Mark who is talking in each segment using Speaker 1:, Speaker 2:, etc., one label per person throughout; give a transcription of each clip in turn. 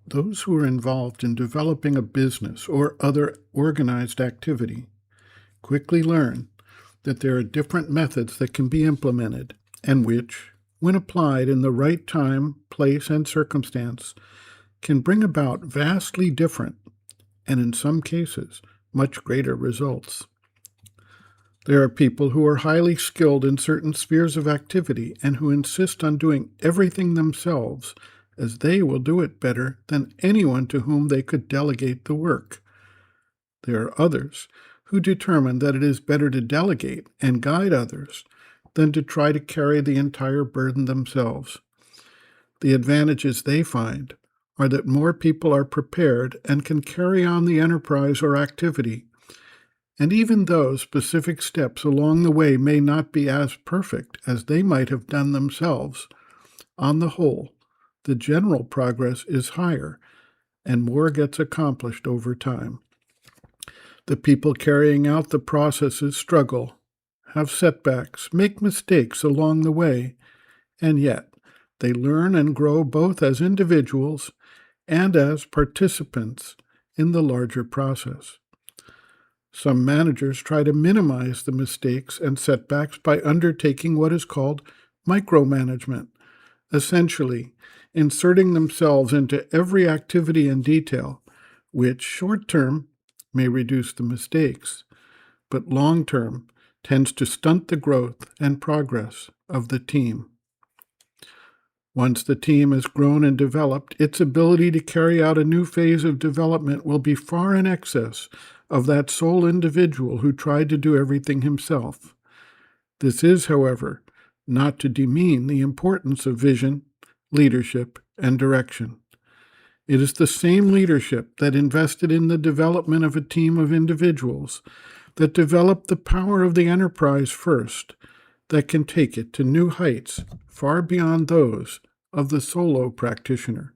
Speaker 1: Those who are involved in developing a business or other organized activity quickly learn that there are different methods that can be implemented and which, when applied in the right time, place, and circumstance, can bring about vastly different, and in some cases, much greater results. There are people who are highly skilled in certain spheres of activity and who insist on doing everything themselves, as they will do it better than anyone to whom they could delegate the work. There are others who determine that it is better to delegate and guide others than to try to carry the entire burden themselves. The advantages they find are that more people are prepared and can carry on the enterprise or activity, and even though specific steps along the way may not be as perfect as they might have done themselves, on the whole, the general progress is higher and more gets accomplished over time. The people carrying out the processes struggle, have setbacks, make mistakes along the way, and yet they learn and grow both as individuals and as participants in the larger process. Some managers try to minimize the mistakes and setbacks by undertaking what is called micromanagement, essentially inserting themselves into every activity in detail, which short-term may reduce the mistakes, but long-term tends to stunt the growth and progress of the team. Once the team has grown and developed, its ability to carry out a new phase of development will be far in excess of that sole individual who tried to do everything himself. This is, however, not to demean the importance of vision, leadership, and direction. It is the same leadership that invested in the development of a team of individuals that developed the power of the enterprise first, that can take it to new heights far beyond those of the solo practitioner.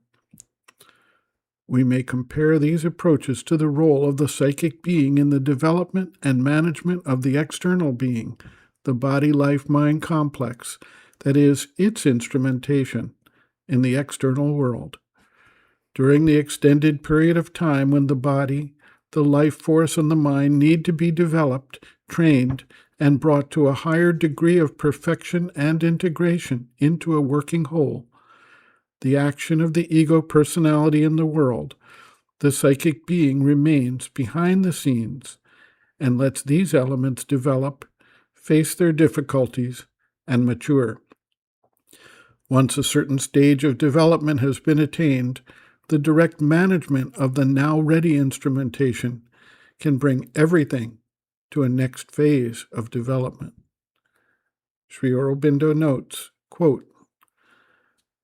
Speaker 1: We may compare these approaches to the role of the psychic being in the development and management of the external being, the body-life-mind complex, that is, its instrumentation in the external world. During the extended period of time when the body, the life force, and the mind need to be developed, trained, and brought to a higher degree of perfection and integration into a working whole, the action of the ego personality in the world, the psychic being remains behind the scenes and lets these elements develop, face their difficulties, and mature. Once a certain stage of development has been attained, the direct management of the now ready instrumentation can bring everything to a next phase of development. Sri Aurobindo notes, quote,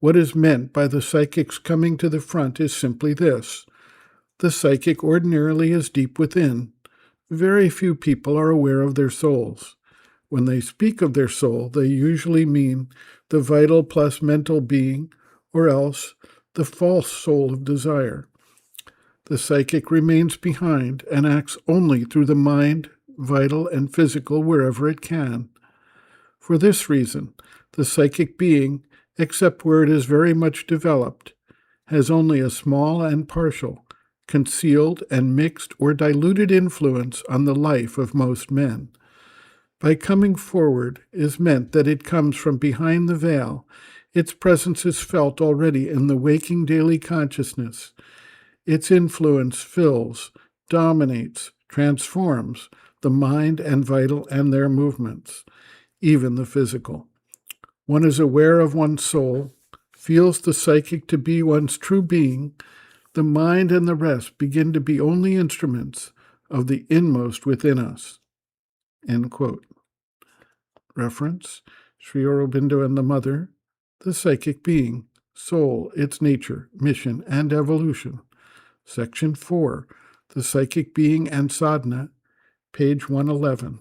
Speaker 1: "What is meant by the psychic's coming to the front is simply this. The psychic ordinarily is deep within. Very few people are aware of their souls. When they speak of their soul, they usually mean the vital plus mental being, or else the false soul of desire. The psychic remains behind and acts only through the mind, vital and physical, wherever it can. For this reason, the psychic being, except where it is very much developed, has only a small and partial, concealed and mixed or diluted influence on the life of most men. By coming forward is meant that it comes from behind the veil. Its presence is felt already in the waking daily consciousness. Its influence fills, dominates, transforms the mind and vital and their movements, even the physical. One is aware of one's soul, feels the psychic to be one's true being. The mind and the rest begin to be only instruments of the inmost within us." End quote. Reference, Sri Aurobindo and the Mother, The Psychic Being, Soul, Its Nature, Mission, and Evolution. Section 4, The Psychic Being and Sadhana, page 111.